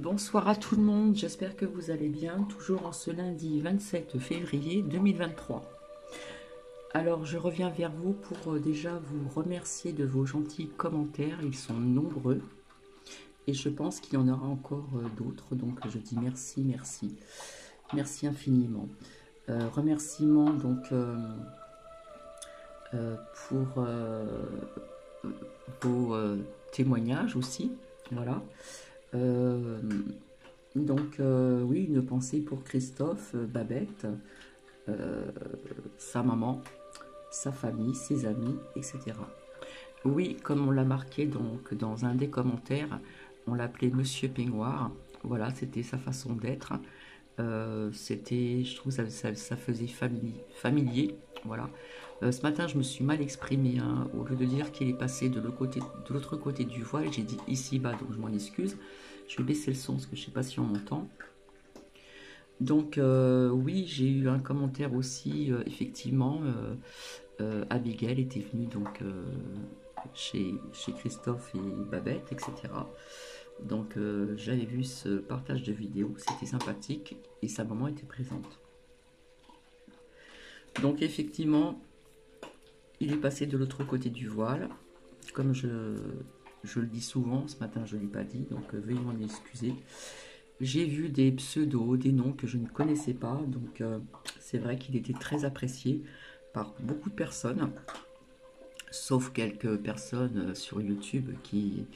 Bonsoir à tout le monde, j'espère que vous allez bien, toujours en ce lundi 27 février 2023. Alors je reviens vers vous pour déjà vous remercier de vos gentils commentaires, ils sont nombreux et je pense qu'il y en aura encore d'autres, donc je dis merci, merci, merci infiniment. Remerciements donc pour vos témoignages aussi, voilà. Oui, une pensée pour Christophe, Babette, sa maman, sa famille, ses amis, etc. Oui, comme on l'a marqué donc dans un des commentaires, on l'appelait Monsieur Peignoir. Voilà, c'était sa façon d'être. C'était, je trouve, ça faisait familier. Voilà. Ce matin, je me suis mal exprimée. Hein. Au lieu de dire qu'il est passé de l'autre côté du voile, j'ai dit ici-bas, donc je m'en excuse. Je vais baisser le son parce que je ne sais pas si on m'entend. Donc, oui, j'ai eu un commentaire aussi, effectivement. Abigail était venue donc chez Christophe et Babette, etc. Donc, j'avais vu ce partage de vidéo, c'était sympathique et sa maman était présente. Donc, effectivement, il est passé de l'autre côté du voile. Comme je le dis souvent, ce matin je ne l'ai pas dit, donc veuillez m'en excuser. J'ai vu des pseudos, des noms que je ne connaissais pas, donc c'est vrai qu'il était très apprécié par beaucoup de personnes, sauf quelques personnes sur YouTube qui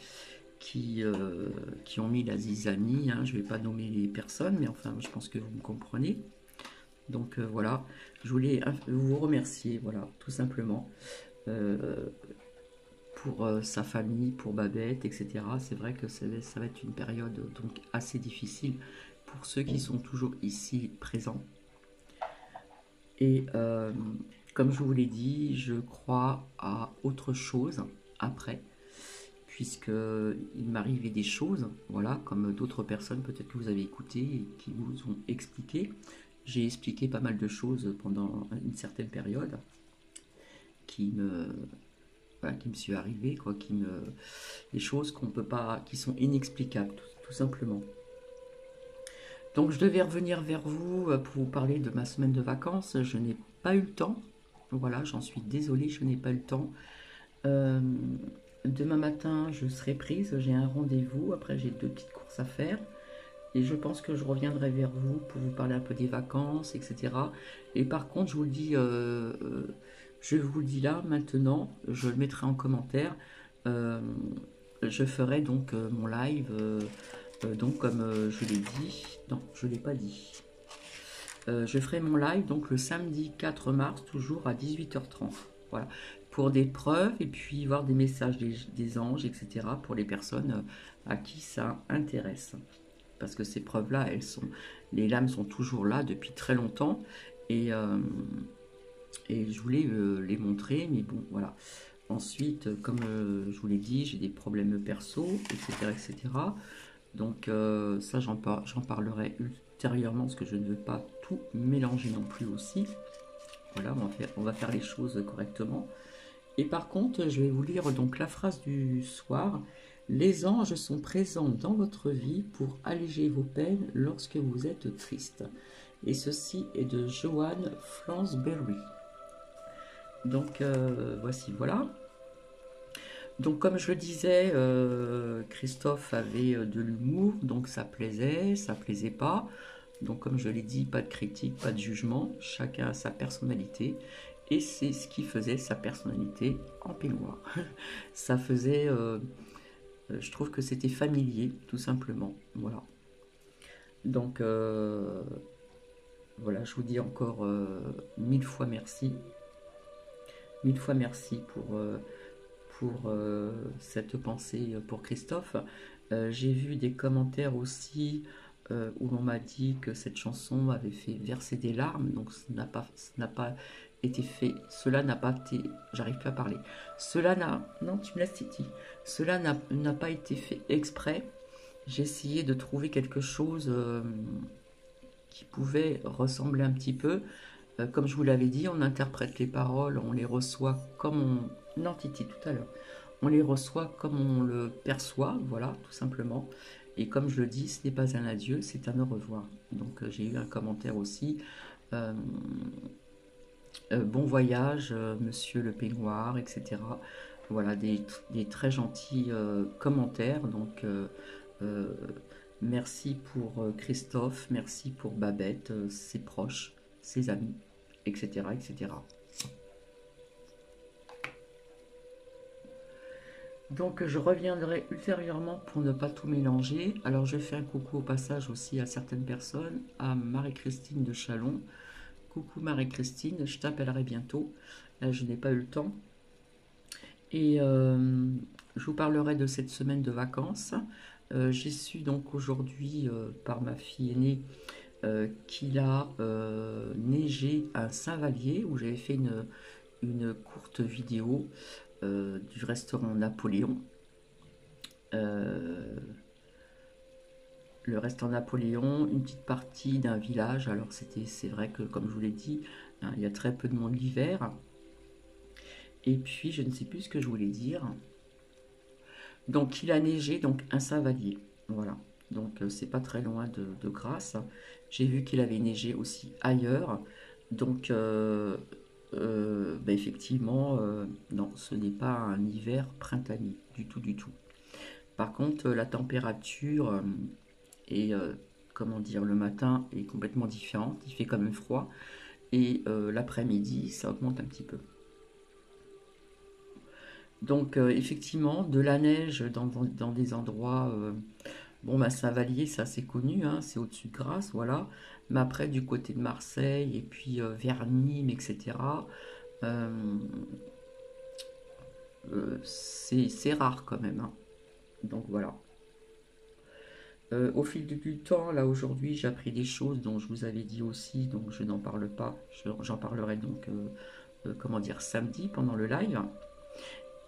ont mis la zizanie, hein. Je ne vais pas nommer les personnes, mais enfin je pense que vous me comprenez. Donc voilà, je voulais vous remercier, voilà, tout simplement. Pour sa famille, pour Babette, etc. C'est vrai que ça va être une période donc assez difficile pour ceux qui sont toujours ici présents. Et comme je vous l'ai dit, je crois à autre chose après, puisqu'il m'arrivait des choses, voilà, comme d'autres personnes peut-être que vous avez écouté et qui vous ont expliqué. J'ai expliqué pas mal de choses pendant une certaine période qui me suis arrivé, quoi, des choses qu'on peut pas, qui sont inexplicables, tout simplement. Donc je devais revenir vers vous pour vous parler de ma semaine de vacances. Je n'ai pas eu le temps. Voilà, j'en suis désolée, je n'ai pas eu le temps. Demain matin, je serai prise. J'ai un rendez-vous. Après, j'ai 2 petites courses à faire. Et je pense que je reviendrai vers vous pour vous parler un peu des vacances, etc. Et par contre, je vous le dis là, maintenant, je le mettrai en commentaire. Je ferai donc mon live, donc comme je l'ai dit, non, je ne l'ai pas dit. Je ferai mon live donc le samedi 4 mars, toujours à 18h30. Voilà, pour des preuves et puis voir des messages des anges, etc. pour les personnes à qui ça intéresse. Parce que ces preuves-là, les lames sont toujours là depuis très longtemps. Et je voulais les montrer, mais bon, voilà. Ensuite, comme je vous l'ai dit, j'ai des problèmes perso, etc., etc. Donc ça, j'en parlerai ultérieurement, parce que je ne veux pas tout mélanger non plus aussi. Voilà, on va faire les choses correctement. Et par contre, je vais vous lire donc la phrase du soir. Les anges sont présents dans votre vie pour alléger vos peines lorsque vous êtes triste. Et ceci est de Joanne Flansbury. Donc voici, voilà. Donc comme je le disais, Christophe avait de l'humour, donc ça plaisait pas. Donc comme je l'ai dit, pas de critique, pas de jugement, chacun a sa personnalité. Et c'est ce qui faisait sa personnalité en peignoir. Ça faisait... je trouve que c'était familier, tout simplement. Voilà. Donc, voilà, je vous dis encore 1000 fois merci. 1000 fois merci pour cette pensée pour Christophe. J'ai vu des commentaires aussi où l'on m'a dit que cette chanson avait fait verser des larmes. Donc, cela n'a pas été fait. Cela n'a pas été... J'arrive plus à parler. Non, tu me laisses, Titi. Cela n'a pas été fait exprès. J'ai essayé de trouver quelque chose qui pouvait ressembler un petit peu. Comme je vous l'avais dit, on interprète les paroles, on les reçoit comme on... Non, Titi, tout à l'heure. On les reçoit comme on le perçoit, voilà, tout simplement. Et comme je le dis, ce n'est pas un adieu, c'est un au revoir. Donc j'ai eu un commentaire aussi. euh, Bon voyage, monsieur le peignoir, etc. Voilà, des très gentils commentaires. Donc, euh, merci pour Christophe, merci pour Babette, ses proches, ses amis, etc., etc. Donc, je reviendrai ultérieurement pour ne pas tout mélanger. Alors, je fais un coucou au passage aussi à certaines personnes, à Marie-Christine de Chalon. Coucou Marie-Christine, je t'appellerai bientôt. Là, je n'ai pas eu le temps. Et je vous parlerai de cette semaine de vacances. J'ai su donc aujourd'hui par ma fille aînée qu'il a neigé à Saint-Vallier où j'avais fait une courte vidéo du restaurant Napoléon. Euh, le restaurant Napoléon, une petite partie d'un village. Alors c'est vrai que comme je vous l'ai dit, hein, il y a très peu de monde l'hiver. Et puis je ne sais plus ce que je voulais dire. Donc il a neigé donc un Saint-Vallier. Voilà. Donc c'est pas très loin de Grasse. J'ai vu qu'il avait neigé aussi ailleurs. Donc bah, effectivement, non, ce n'est pas un hiver printanier du tout, du tout. Par contre, la température est, comment dire, le matin est complètement différente. Il fait quand même froid. Et l'après-midi, ça augmente un petit peu. Donc effectivement, de la neige dans des endroits, bon bah Saint-Vallier, c'est assez connu, hein, c'est au-dessus de Grasse, voilà. Mais après du côté de Marseille et puis vers Nîmes, etc., euh, c'est rare quand même, hein. Donc voilà. Au fil du temps, là aujourd'hui, j'ai appris des choses dont je vous avais dit aussi, donc je n'en parle pas. J'en parlerai donc, comment dire, samedi pendant le live.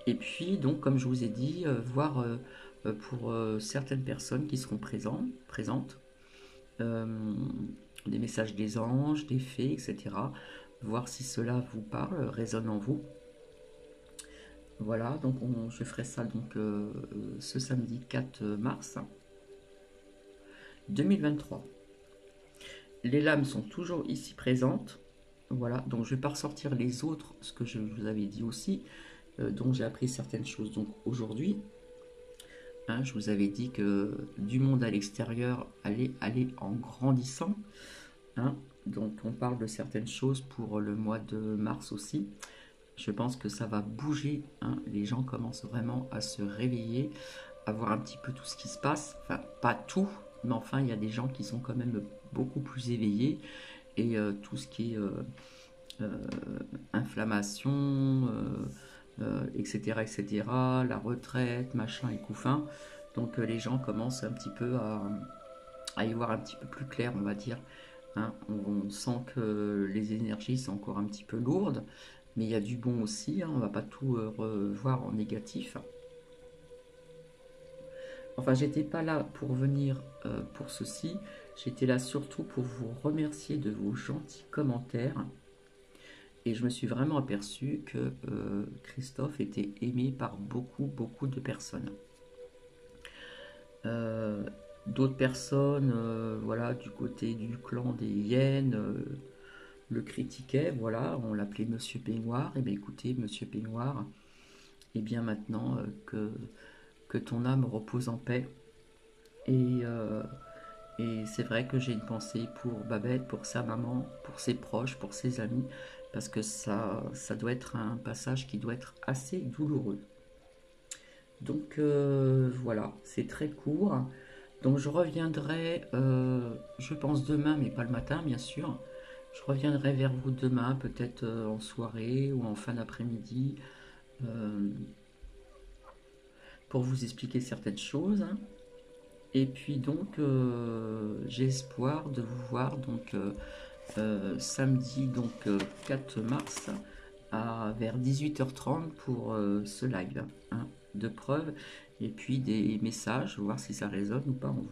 Et puis, donc, comme je vous ai dit, voir pour certaines personnes qui seront présentes, euh, des messages des anges, des fées, etc. Voir si cela vous parle, résonne en vous. Voilà, donc je ferai ça donc ce samedi 4 mars 2023. Les lames sont toujours ici présentes. Voilà, donc je vais pas ressortir les autres, ce que je vous avais dit aussi, dont j'ai appris certaines choses donc aujourd'hui. Hein, je vous avais dit que du monde à l'extérieur allait aller en grandissant. Hein. Donc on parle de certaines choses pour le mois de mars aussi. Je pense que ça va bouger. Hein. Les gens commencent vraiment à se réveiller, à voir un petit peu tout ce qui se passe. Enfin, pas tout, mais enfin, il y a des gens qui sont quand même beaucoup plus éveillés. Et tout ce qui est euh, inflammation, etc., etc., la retraite, machin et couffin. Donc les gens commencent un petit peu à y voir un petit peu plus clair, on va dire. Hein. On sent que les énergies sont encore un petit peu lourdes, mais il y a du bon aussi, hein. On ne va pas tout revoir en négatif. Enfin, j'étais pas là pour venir pour ceci. J'étais là surtout pour vous remercier de vos gentils commentaires. Et je me suis vraiment aperçu que Christophe était aimé par beaucoup, beaucoup de personnes. Euh, D'autres personnes, voilà, du côté du clan des hyènes, le critiquaient, voilà, on l'appelait Monsieur Peignoir. Et bien écoutez, Monsieur Peignoir, et bien maintenant que ton âme repose en paix. Et, euh, et c'est vrai que j'ai une pensée pour Babette, pour sa maman, pour ses proches, pour ses amis, parce que ça doit être un passage qui doit être assez douloureux. Donc voilà, c'est très court. Donc je reviendrai, je pense demain, mais pas le matin, bien sûr. Je reviendrai vers vous demain, peut-être en soirée ou en fin d'après-midi, euh, pour vous expliquer certaines choses. Et puis donc, j'ai espoir de vous voir donc samedi donc 4 mars vers 18h30 pour ce live, hein, de preuves et puis des messages, voir si ça résonne ou pas en vous.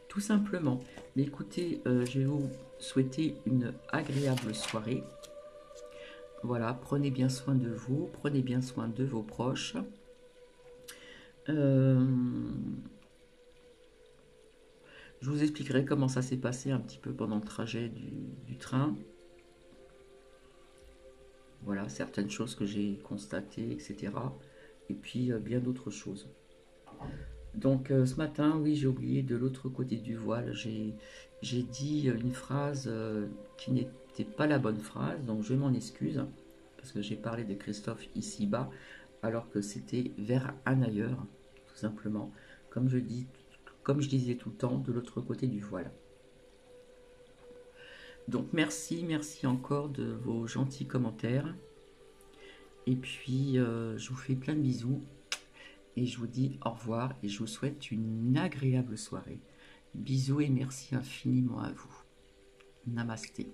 Tout simplement. Mais écoutez, je vais vous souhaiter une agréable soirée. Voilà, prenez bien soin de vous, prenez bien soin de vos proches. Euh, Je vous expliquerai comment ça s'est passé un petit peu pendant le trajet du train. Voilà, certaines choses que j'ai constatées, etc. Et puis bien d'autres choses. Donc ce matin, oui, j'ai oublié de l'autre côté du voile. J'ai dit une phrase qui n'était pas la bonne phrase, donc je m'en excuse, parce que j'ai parlé de Christophe ici-bas, alors que c'était vers un ailleurs, tout simplement. Comme je dis, comme je disais tout le temps, de l'autre côté du voile. Donc merci, merci encore de vos gentils commentaires. Et puis je vous fais plein de bisous. Et je vous dis au revoir et je vous souhaite une agréable soirée. Bisous et merci infiniment à vous. Namasté.